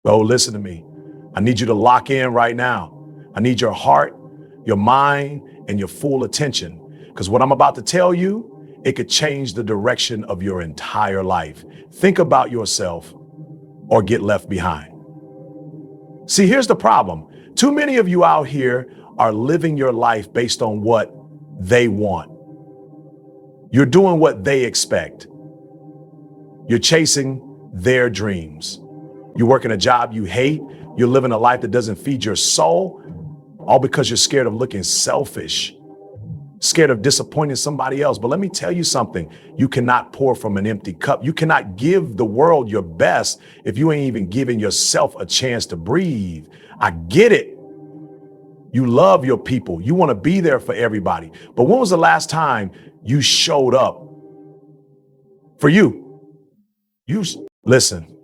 Oh, listen to me. I need you to lock in right now. I need your heart, your mind, and your full attention. Because what I'm about to tell you, it could change the direction of your entire life. Think about yourself or get left behind. See, here's the problem. Too many of you out here are living your life based on what they want. You're doing what they expect. You're chasing their dreams. You're working a job you hate. You're living a life that doesn't feed your soul, all because you're scared of looking selfish, scared of disappointing somebody else. But let me tell you something. You cannot pour from an empty cup. You cannot give the world your best if you ain't even giving yourself a chance to breathe. I get it. You love your people. You want to be there for everybody. But when was the last time you showed up for you? Listen,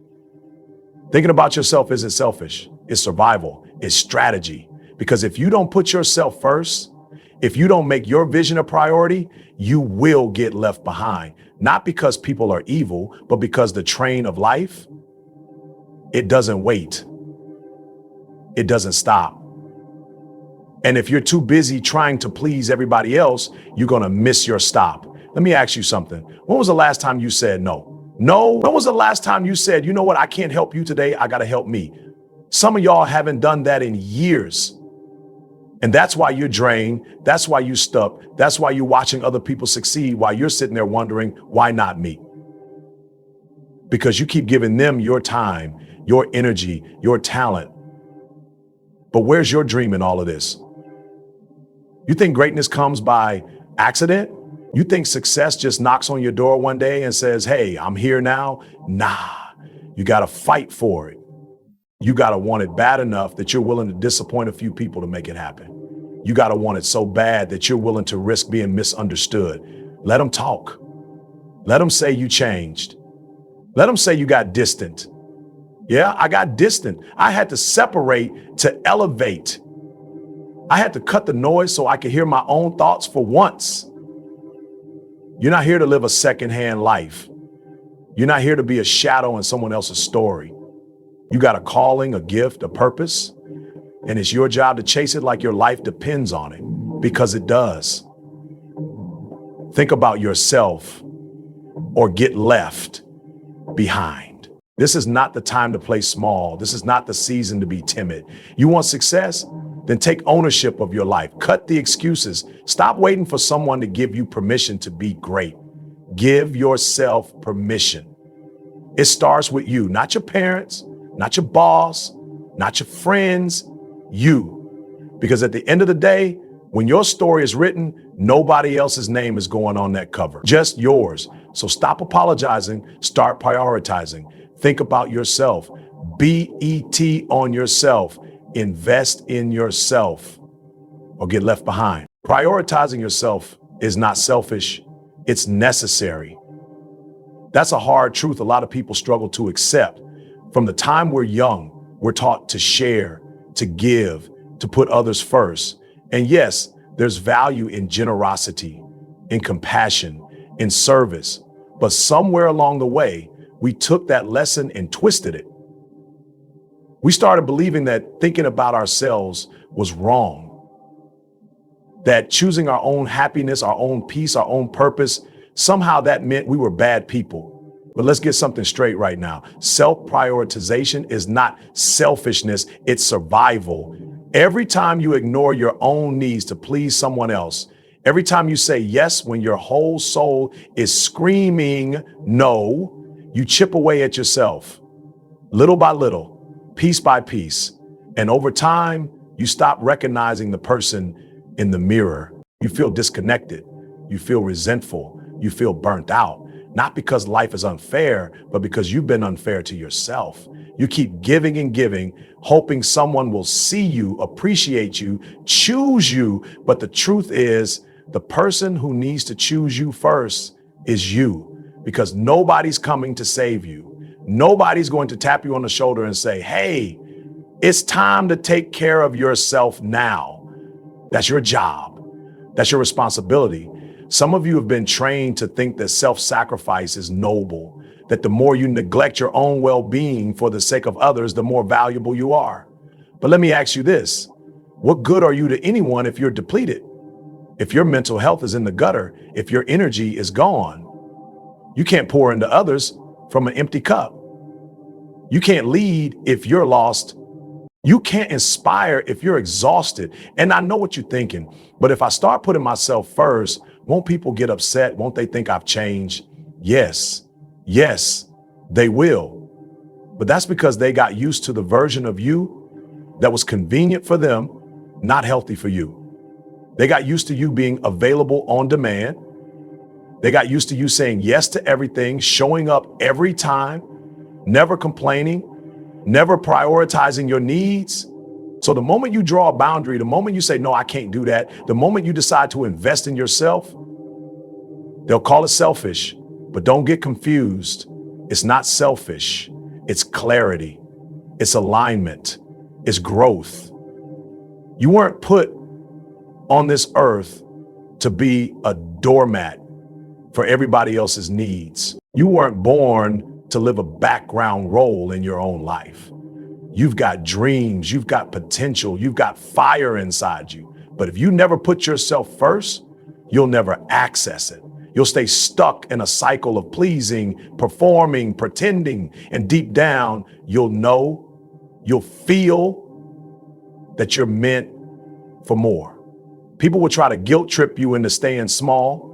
thinking about yourself isn't selfish. It's survival. It's strategy. Because if you don't put yourself first, if you don't make your vision a priority, you will get left behind. Not because people are evil, but because the train of life, it doesn't wait. It doesn't stop. And if you're too busy trying to please everybody else, you're going to miss your stop. Let me ask you something. When was the last time you said no? No. When was the last time you said, you know what, I can't help you today. I got to help me. Some of y'all haven't done that in years. And that's why you're drained. That's why you're stuck. That's why you're watching other people succeed while you're sitting there wondering, why not me? Because you keep giving them your time, your energy, your talent. But where's your dream in all of this? You think greatness comes by accident? You think success just knocks on your door one day and says, hey, I'm here now? Nah, you got to fight for it. You got to want it bad enough that you're willing to disappoint a few people to make it happen. You got to want it so bad that you're willing to risk being misunderstood. Let them talk. Let them say you changed. Let them say you got distant. Yeah, I got distant. I had to separate to elevate. I had to cut the noise so I could hear my own thoughts for once. You're not here to live a secondhand life. You're not here to be a shadow in someone else's story. You got a calling, a gift, a purpose, and it's your job to chase it like your life depends on it, because it does. Think about yourself or get left behind. This is not the time to play small. This is not the season to be timid. You want success? Then take ownership of your life. Cut the excuses. Stop waiting for someone to give you permission to be great. Give yourself permission. It starts with you, not your parents, not your boss, not your friends, you. Because at the end of the day, when your story is written, nobody else's name is going on that cover, just yours. So stop apologizing, start prioritizing. Think about yourself. BET on yourself. Invest in yourself or get left behind. Prioritizing yourself is not selfish, it's necessary. That's a hard truth a lot of people struggle to accept. From the time we're young, we're taught to share, to give, to put others first. And yes, there's value in generosity, in compassion, in service. But somewhere along the way, we took that lesson and twisted it. We started believing that thinking about ourselves was wrong, that choosing our own happiness, our own peace, our own purpose, somehow that meant we were bad people. But let's get something straight right now. Self-prioritization is not selfishness, it's survival. Every time you ignore your own needs to please someone else, every time you say yes when your whole soul is screaming no, you chip away at yourself, little by little, piece by piece. And over time, you stop recognizing the person in the mirror. You feel disconnected. You feel resentful. You feel burnt out. Not because life is unfair, but because you've been unfair to yourself. You keep giving and giving, hoping someone will see you, appreciate you, choose you. But the truth is, the person who needs to choose you first is you, because nobody's coming to save you. Nobody's going to tap you on the shoulder and say, hey, it's time to take care of yourself now. That's your job. That's your responsibility. Some of you have been trained to think that self-sacrifice is noble, that the more you neglect your own well-being for the sake of others, the more valuable you are. But let me ask you this. What good are you to anyone if you're depleted? If your mental health is in the gutter, if your energy is gone, you can't pour into others from an empty cup. You can't lead if you're lost. You can't inspire if you're exhausted. And I know what you're thinking, but if I start putting myself first, won't people get upset? Won't they think I've changed? Yes, they will. But that's because they got used to the version of you that was convenient for them, not healthy for you. They got used to you being available on demand. They got used to you saying yes to everything, showing up every time, never complaining, never prioritizing your needs. So the moment you draw a boundary, the moment you say, no, I can't do that, the moment you decide to invest in yourself, they'll call it selfish, but don't get confused. It's not selfish. It's clarity. It's alignment. It's growth. You weren't put on this earth to be a doormat for everybody else's needs. You weren't born to live a background role in your own life. You've got dreams, you've got potential, you've got fire inside you. But if you never put yourself first, you'll never access it. You'll stay stuck in a cycle of pleasing, performing, pretending, and deep down, you'll feel that you're meant for more. People will try to guilt trip you into staying small.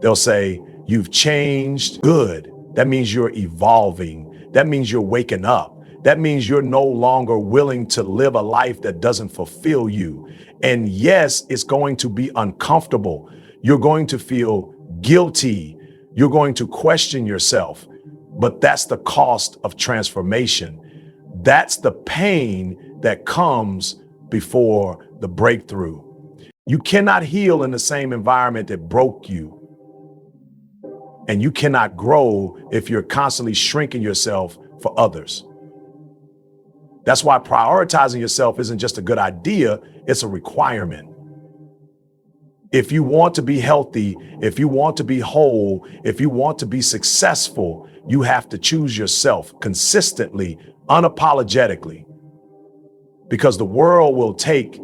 They'll say, you've changed. Good. That means you're evolving. That means you're waking up. That means you're no longer willing to live a life that doesn't fulfill you. And yes, it's going to be uncomfortable. You're going to feel guilty. You're going to question yourself. But that's the cost of transformation. That's the pain that comes before the breakthrough. You cannot heal in the same environment that broke you. And you cannot grow if you're constantly shrinking yourself for others. That's why prioritizing yourself isn't just a good idea, it's a requirement. If you want to be healthy, if you want to be whole, if you want to be successful, you have to choose yourself consistently, unapologetically, because the world will take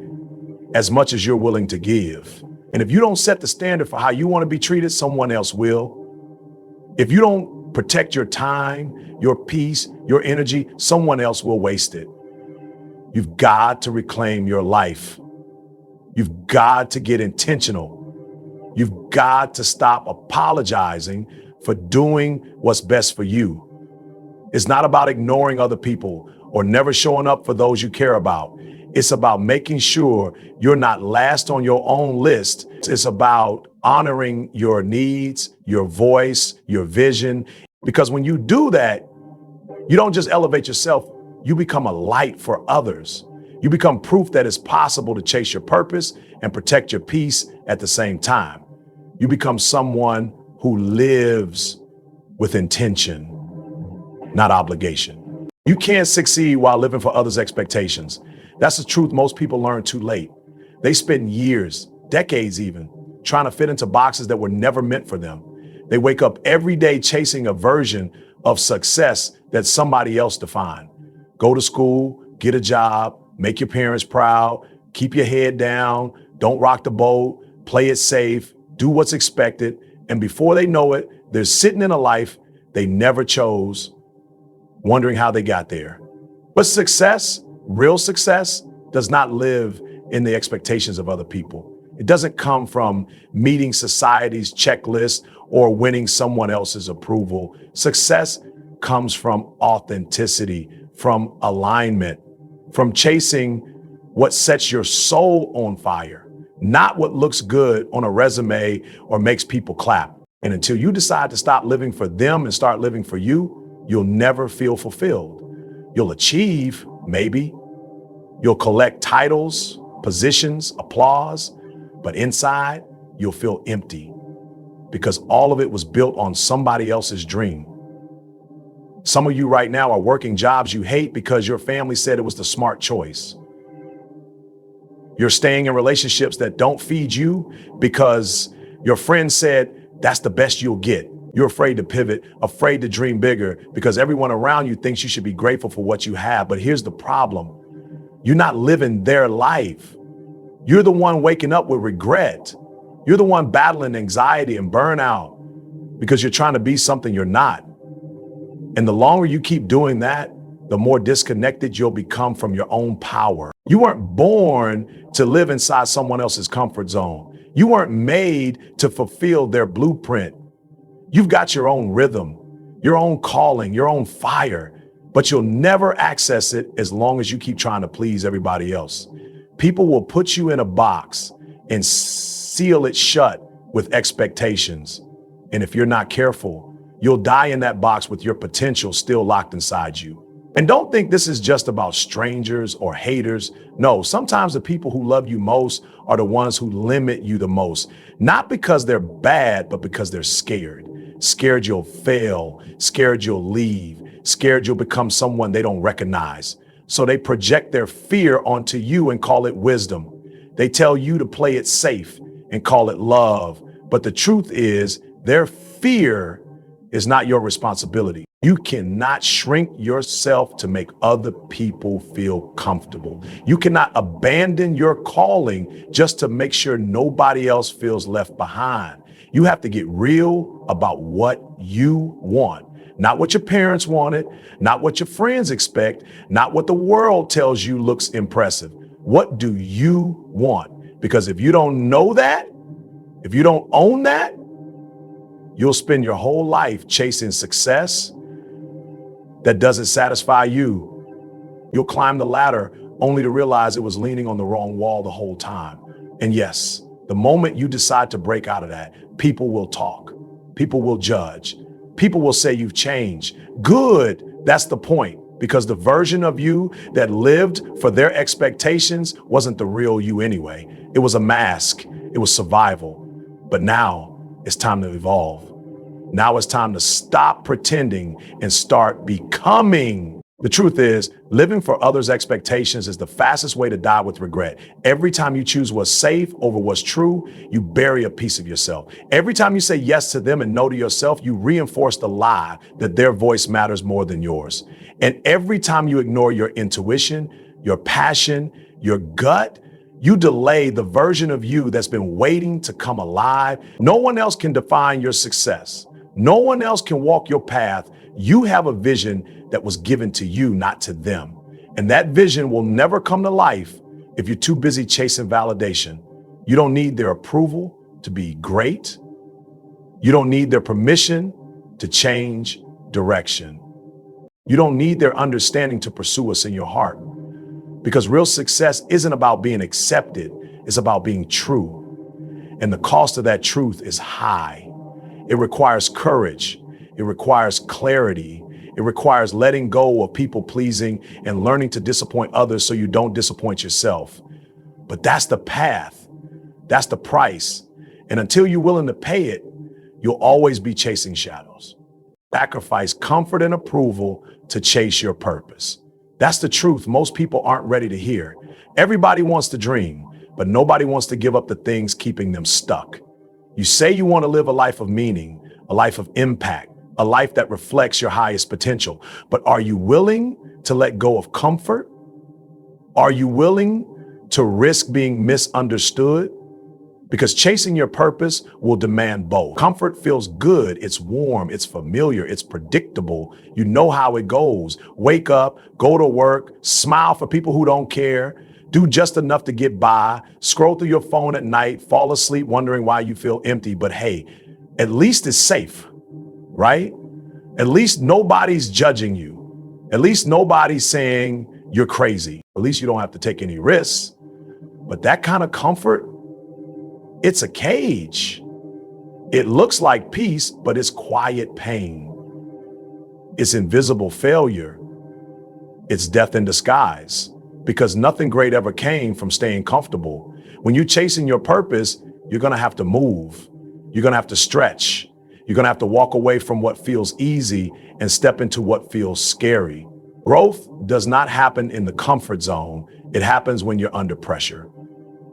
as much as you're willing to give. And if you don't set the standard for how you want to be treated, someone else will. If you don't protect your time, your peace, your energy, someone else will waste it. You've got to reclaim your life. You've got to get intentional. You've got to stop apologizing for doing what's best for you. It's not about ignoring other people or never showing up for those you care about. It's about making sure you're not last on your own list. It's about honoring your needs, your voice, your vision. Because when you do that, you don't just elevate yourself, you become a light for others. You become proof that it's possible to chase your purpose and protect your peace at the same time. You become someone who lives with intention, not obligation. You can't succeed while living for others' expectations. That's the truth most people learn too late. They spend years, decades even, trying to fit into boxes that were never meant for them. They wake up every day chasing a version of success that somebody else defined. Go to school, get a job, make your parents proud, keep your head down, don't rock the boat, play it safe, do what's expected. And before they know it, they're sitting in a life they never chose, wondering how they got there. But success, real success, does not live in the expectations of other people. It doesn't come from meeting society's checklist or winning someone else's approval. Success comes from authenticity, from alignment, from chasing what sets your soul on fire, not what looks good on a resume or makes people clap. And until you decide to stop living for them and start living for you, you'll never feel fulfilled. You'll achieve, maybe. You'll collect titles, positions, applause, but inside you'll feel empty because all of it was built on somebody else's dream. Some of you right now are working jobs you hate because your family said it was the smart choice. You're staying in relationships that don't feed you because your friends said that's the best you'll get. You're afraid to pivot, afraid to dream bigger because everyone around you thinks you should be grateful for what you have. But here's the problem. You're not living their life. You're the one waking up with regret. You're the one battling anxiety and burnout because you're trying to be something you're not. And the longer you keep doing that, the more disconnected you'll become from your own power. You weren't born to live inside someone else's comfort zone. You weren't made to fulfill their blueprint. You've got your own rhythm, your own calling, your own fire, but you'll never access it as long as you keep trying to please everybody else. People will put you in a box and seal it shut with expectations. And if you're not careful, you'll die in that box with your potential still locked inside you. And don't think this is just about strangers or haters. No, sometimes the people who love you most are the ones who limit you the most, not because they're bad, but because they're scared. Scared you'll fail, scared you'll leave, scared you'll become someone they don't recognize. So they project their fear onto you and call it wisdom. They tell you to play it safe and call it love. But the truth is, their fear is not your responsibility. You cannot shrink yourself to make other people feel comfortable. You cannot abandon your calling just to make sure nobody else feels left behind. You have to get real about what you want, not what your parents wanted, not what your friends expect, not what the world tells you looks impressive. What do you want? Because if you don't know that, if you don't own that, you'll spend your whole life chasing success that doesn't satisfy you. You'll climb the ladder only to realize it was leaning on the wrong wall the whole time. And yes, the moment you decide to break out of that, people will talk. People will judge. People will say you've changed. Good, that's the point. Because the version of you that lived for their expectations wasn't the real you anyway. It was a mask. It was survival. But now it's time to evolve. Now it's time to stop pretending and start becoming. The truth is, living for others' expectations is the fastest way to die with regret. Every time you choose what's safe over what's true, you bury a piece of yourself. Every time you say yes to them and no to yourself, you reinforce the lie that their voice matters more than yours. And every time you ignore your intuition, your passion, your gut, you delay the version of you that's been waiting to come alive. No one else can define your success. No one else can walk your path. You have a vision that was given to you, not to them. And that vision will never come to life if you're too busy chasing validation. You don't need their approval to be great. You don't need their permission to change direction. You don't need their understanding to pursue what's in your heart. Because real success isn't about being accepted, it's about being true. And the cost of that truth is high. It requires courage. It requires clarity. It requires letting go of people pleasing and learning to disappoint others so you don't disappoint yourself. But that's the path. That's the price. And until you're willing to pay it, you'll always be chasing shadows. Sacrifice comfort and approval to chase your purpose. That's the truth most people aren't ready to hear. Everybody wants to dream, but nobody wants to give up the things keeping them stuck. You say you want to live a life of meaning, a life of impact, a life that reflects your highest potential. But are you willing to let go of comfort? Are you willing to risk being misunderstood? Because chasing your purpose will demand both. Comfort feels good, it's warm, it's familiar, it's predictable. You know how it goes. Wake up, go to work, smile for people who don't care, do just enough to get by, scroll through your phone at night, fall asleep wondering why you feel empty. But hey, at least it's safe, right? At least nobody's judging you. At least nobody's saying you're crazy. At least you don't have to take any risks. But that kind of comfort, it's a cage. It looks like peace, but it's quiet pain. It's invisible failure. It's death in disguise. Because nothing great ever came from staying comfortable. When you're chasing your purpose, you're gonna have to move. You're gonna have to stretch. You're gonna have to walk away from what feels easy and step into what feels scary. Growth does not happen in the comfort zone. It happens when you're under pressure,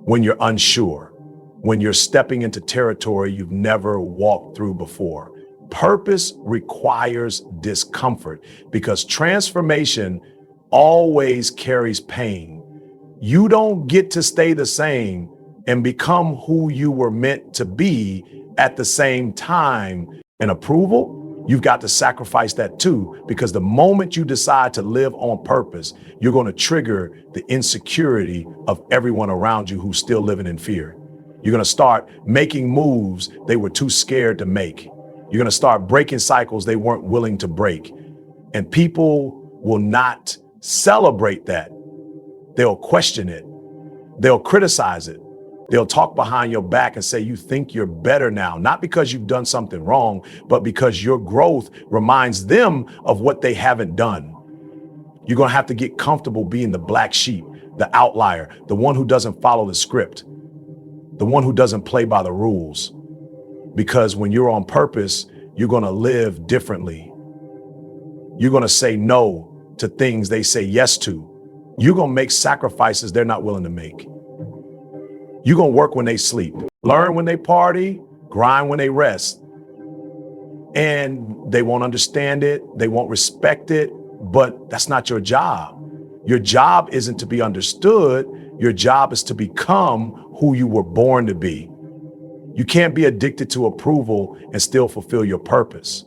when you're unsure, when you're stepping into territory you've never walked through before. Purpose requires discomfort because transformation always carries pain. You don't get to stay the same and become who you were meant to be at the same time. And approval, you've got to sacrifice that too, because the moment you decide to live on purpose, you're going to trigger the insecurity of everyone around you who's still living in fear. You're going to start making moves they were too scared to make. You're going to start breaking cycles they weren't willing to break. And people will not celebrate that. They'll question it. They'll criticize it. They'll talk behind your back and say you think you're better now, not because you've done something wrong, but because your growth reminds them of what they haven't done. You're going to have to get comfortable being the black sheep, the outlier, the one who doesn't follow the script, the one who doesn't play by the rules. Because when you're on purpose, you're going to live differently. You're going to say no to things they say yes to. You're going to make sacrifices they're not willing to make. You're going to work when they sleep, learn when they party, grind when they rest. And they won't understand it. They won't respect it, but that's not your job. Your job isn't to be understood. Your job is to become who you were born to be. You can't be addicted to approval and still fulfill your purpose.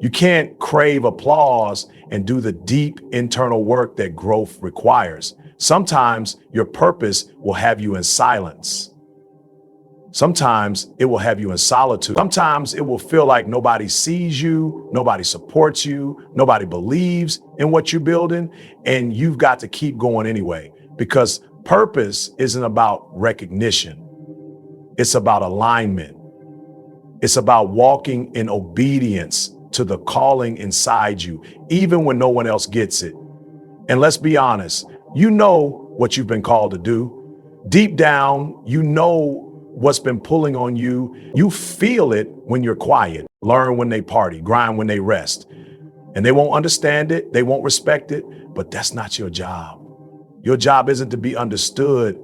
You can't crave applause and do the deep internal work that growth requires. Sometimes your purpose will have you in silence. Sometimes it will have you in solitude. Sometimes it will feel like nobody sees you, nobody supports you, nobody believes in what you're building, and you've got to keep going anyway, because purpose isn't about recognition. It's about alignment. It's about walking in obedience to the calling inside you, even when no one else gets it. And let's be honest, you know what you've been called to do. Deep down, you know what's been pulling on you. You feel it when you're quiet, learn when they party, grind when they rest. And they won't understand it, they won't respect it, but that's not your job. Your job isn't to be understood.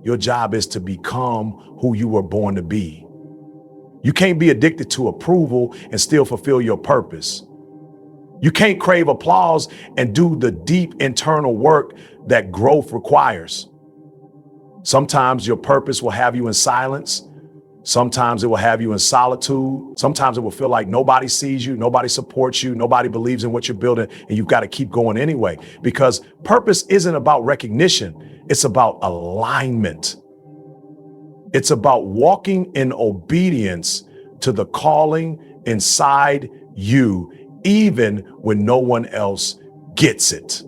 Your job is to become who you were born to be. You can't be addicted to approval and still fulfill your purpose. You can't crave applause and do the deep internal work that growth requires. Sometimes your purpose will have you in silence. Sometimes it will have you in solitude. Sometimes it will feel like nobody sees you, nobody supports you, nobody believes in what you're building, and you've got to keep going anyway. Because purpose isn't about recognition, it's about alignment. It's about walking in obedience to the calling inside you, even when no one else gets it.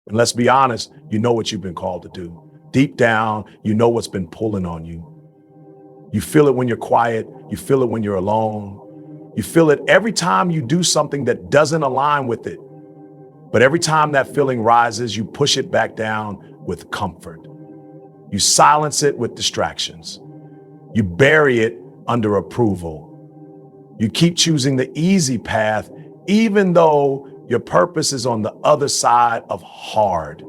And let's be honest, you know what you've been called to do. Deep down, you know what's been pulling on you. You feel it when you're quiet. You feel it when you're alone. You feel it every time you do something that doesn't align with it. But every time that feeling rises, you push it back down with comfort. You silence it with distractions. You bury it under approval. You keep choosing the easy path, even though your purpose is on the other side of hard.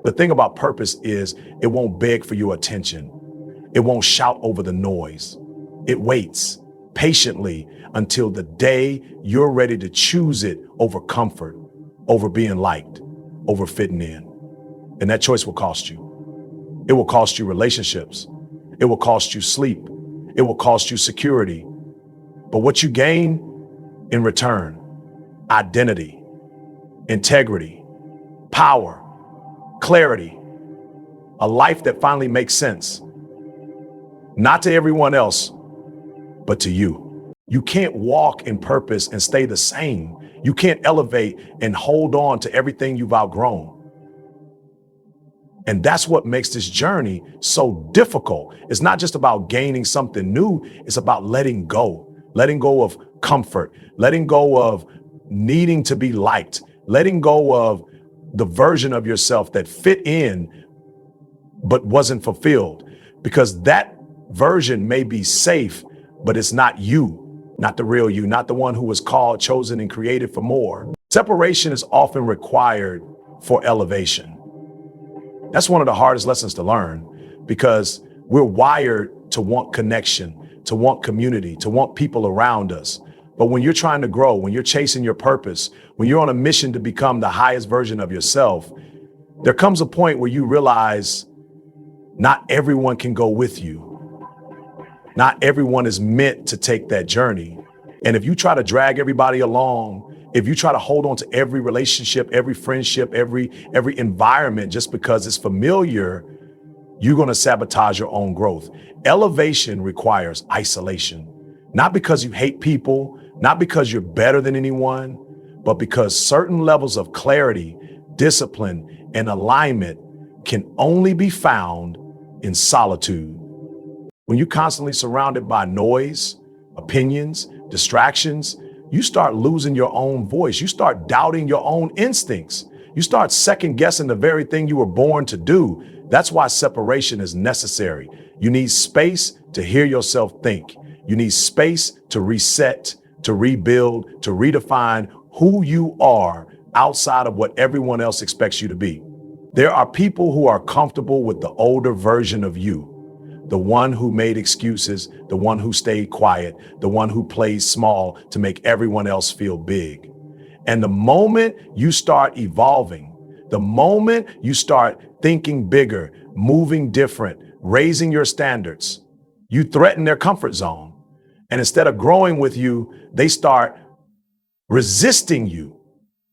The thing about purpose is it won't beg for your attention. It won't shout over the noise. It waits patiently until the day you're ready to choose it over comfort, over being liked, over fitting in. And that choice will cost you. It will cost you relationships. It will cost you sleep. It will cost you security. But what you gain in return, identity, integrity, power, clarity, a life that finally makes sense. Not to everyone else, but to you. You can't walk in purpose and stay the same. You can't elevate and hold on to everything you've outgrown. And that's what makes this journey so difficult. It's not just about gaining something new. It's about letting go of comfort, letting go of needing to be liked, letting go of the version of yourself that fit in, but wasn't fulfilled, because that version may be safe, but it's not you, not the real you, not the one who was called, chosen, and created for more. Separation is often required for elevation. That's one of the hardest lessons to learn, because we're wired to want connection, to want community, to want people around us. But when you're trying to grow, when you're chasing your purpose, when you're on a mission to become the highest version of yourself, there comes a point where you realize not everyone can go with you. Not everyone is meant to take that journey. And if you try to drag everybody along, if you try to hold on to every relationship, every friendship, every environment just because it's familiar, you're going to sabotage your own growth. Elevation requires isolation, not because you hate people, not because you're better than anyone, but because certain levels of clarity, discipline, and alignment can only be found in solitude. When you're constantly surrounded by noise, opinions, distractions, you start losing your own voice. You start doubting your own instincts. You start second guessing the very thing you were born to do. That's why separation is necessary. You need space to hear yourself think. You need space to reset, to rebuild, to redefine who you are outside of what everyone else expects you to be. There are people who are comfortable with the older version of you. The one who made excuses, the one who stayed quiet, the one who plays small to make everyone else feel big. And the moment you start evolving, the moment you start thinking bigger, moving different, raising your standards, you threaten their comfort zone. And instead of growing with you, they start resisting you.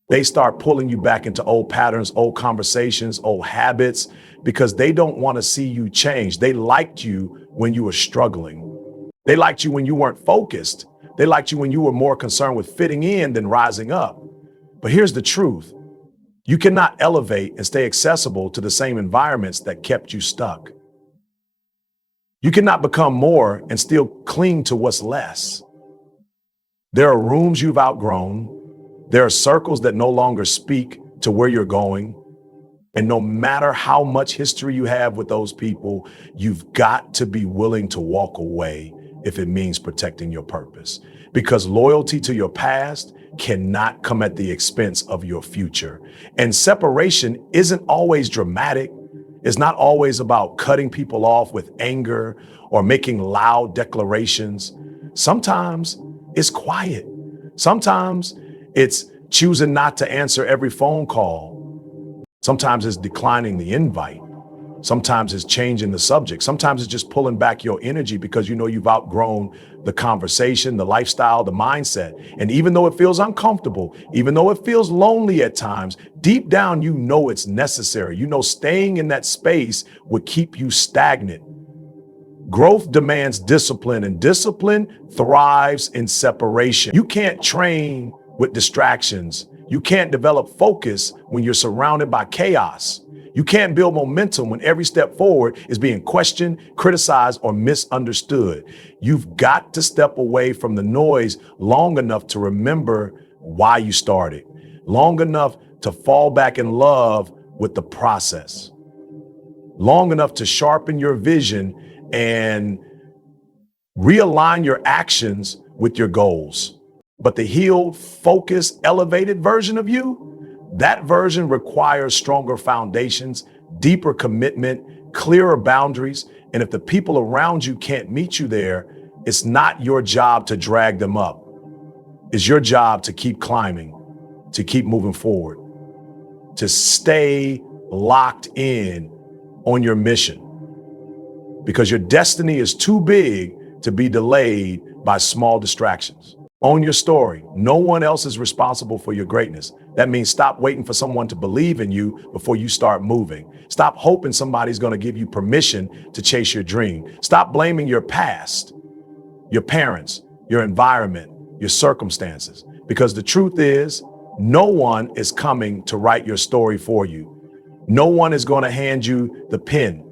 They start pulling you back into old patterns, old conversations, old habits, because they don't want to see you change. They liked you when you were struggling. They liked you when you weren't focused. They liked you when you were more concerned with fitting in than rising up. But here's the truth. You cannot elevate and stay accessible to the same environments that kept you stuck. You cannot become more and still cling to what's less. There are rooms you've outgrown. There are circles that no longer speak to where you're going. And no matter how much history you have with those people, you've got to be willing to walk away if it means protecting your purpose. Because loyalty to your past cannot come at the expense of your future. And separation isn't always dramatic. It's not always about cutting people off with anger or making loud declarations. Sometimes it's quiet. Sometimes it's choosing not to answer every phone call. Sometimes it's declining the invite. Sometimes it's changing the subject. Sometimes it's just pulling back your energy because you know you've outgrown the conversation, the lifestyle, the mindset. And even though it feels uncomfortable, even though it feels lonely at times, deep down you know it's necessary. You know staying in that space would keep you stagnant. Growth demands discipline, and discipline thrives in separation. You can't train with distractions. You can't develop focus when you're surrounded by chaos. You can't build momentum when every step forward is being questioned, criticized, or misunderstood. You've got to step away from the noise long enough to remember why you started, long enough to fall back in love with the process, long enough to sharpen your vision and realign your actions with your goals. But the healed, focused, elevated version of you, that version requires stronger foundations, deeper commitment, clearer boundaries. And if the people around you can't meet you there, it's not your job to drag them up. It's your job to keep climbing, to keep moving forward, to stay locked in on your mission. Because your destiny is too big to be delayed by small distractions. Own your story. No one else is responsible for your greatness. That means stop waiting for someone to believe in you before you start moving. Stop hoping somebody's going to give you permission to chase your dream. Stop blaming your past, your parents, your environment, your circumstances. Because the truth is, no one is coming to write your story for you. No one is going to hand you the pen.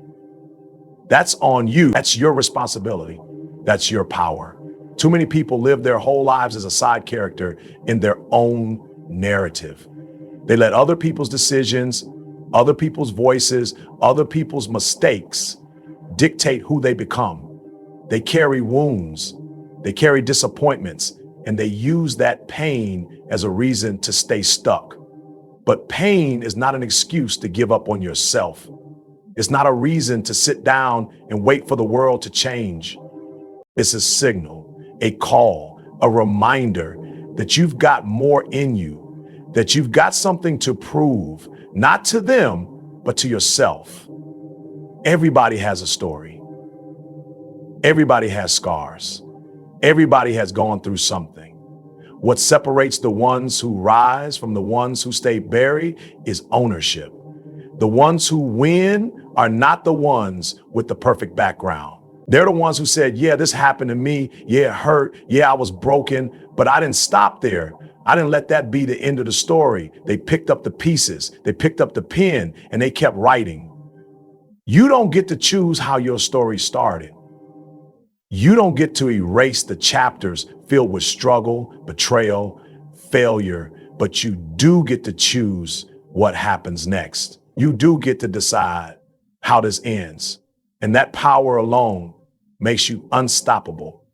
That's on you. That's your responsibility. That's your power. Too many people live their whole lives as a side character in their own narrative. They let other people's decisions, other people's voices, other people's mistakes dictate who they become. They carry wounds, they carry disappointments, and they use that pain as a reason to stay stuck. But pain is not an excuse to give up on yourself. It's not a reason to sit down and wait for the world to change. It's a signal, a call, a reminder that you've got more in you, that you've got something to prove, not to them, but to yourself. Everybody has a story. Everybody has scars. Everybody has gone through something. What separates the ones who rise from the ones who stay buried is ownership. The ones who win are not the ones with the perfect background. They're the ones who said, yeah, this happened to me. Yeah, it hurt. Yeah, I was broken, but I didn't stop there. I didn't let that be the end of the story. They picked up the pieces. They picked up the pen and they kept writing. You don't get to choose how your story started. You don't get to erase the chapters filled with struggle, betrayal, failure, but you do get to choose what happens next. You do get to decide how this ends. And that power alone makes you unstoppable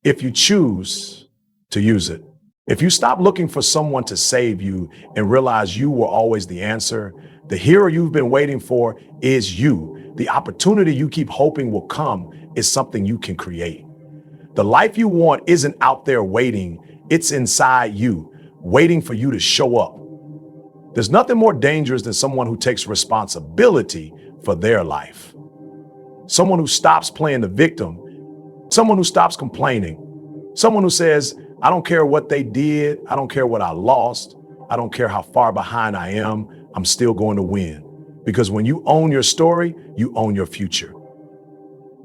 if you choose to use it. If you stop looking for someone to save you and realize you were always the answer, the hero you've been waiting for is you. The opportunity you keep hoping will come is something you can create. The life you want isn't out there waiting, it's inside you, waiting for you to show up. There's nothing more dangerous than someone who takes responsibility for their life. Someone who stops playing the victim, someone who stops complaining, someone who says, I don't care what they did, I don't care what I lost, I don't care how far behind I am, I'm still going to win. Because when you own your story, you own your future.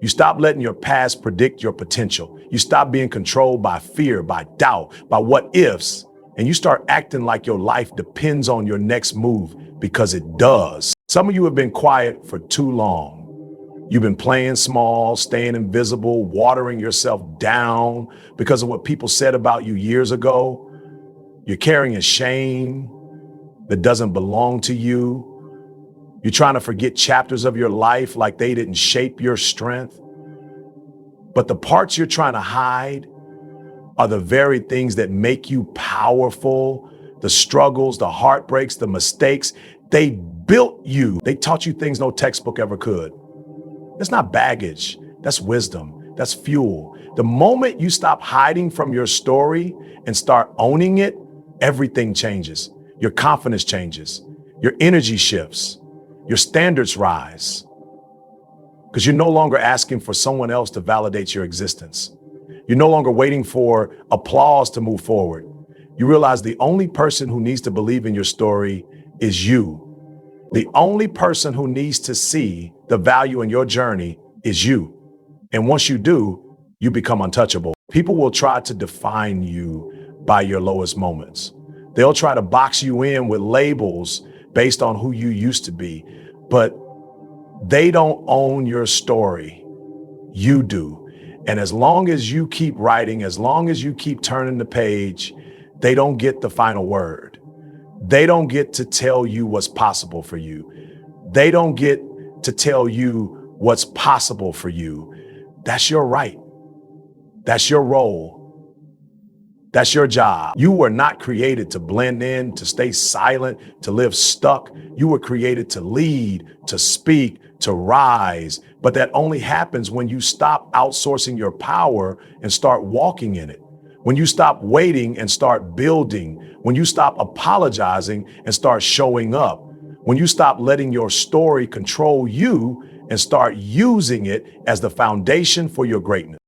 You stop letting your past predict your potential. You stop being controlled by fear, by doubt, by what ifs, and you start acting like your life depends on your next move, because it does. Some of you have been quiet for too long. You've been playing small, staying invisible, watering yourself down because of what people said about you years ago. You're carrying a shame that doesn't belong to you. You're trying to forget chapters of your life like they didn't shape your strength. But the parts you're trying to hide are the very things that make you powerful. The struggles, the heartbreaks, the mistakes, they built you. They taught you things no textbook ever could. That's not baggage, that's wisdom, that's fuel. The moment you stop hiding from your story and start owning it, everything changes. Your confidence changes, your energy shifts, your standards rise. Because you're no longer asking for someone else to validate your existence. You're no longer waiting for applause to move forward. You realize the only person who needs to believe in your story is you. The only person who needs to see the value in your journey is you. And once you do, you become untouchable. People will try to define you by your lowest moments. They'll try to box you in with labels based on who you used to be, but they don't own your story. You do. And as long as you keep writing, as long as you keep turning the page, they don't get the final word. They don't get to tell you what's possible for you. They don't get to tell you what's possible for you. That's your right. That's your role. That's your job. You were not created to blend in, to stay silent, to live stuck. You were created to lead, to speak, to rise. But that only happens when you stop outsourcing your power and start walking in it. When you stop waiting and start building. When you stop apologizing and start showing up. When you stop letting your story control you and start using it as the foundation for your greatness.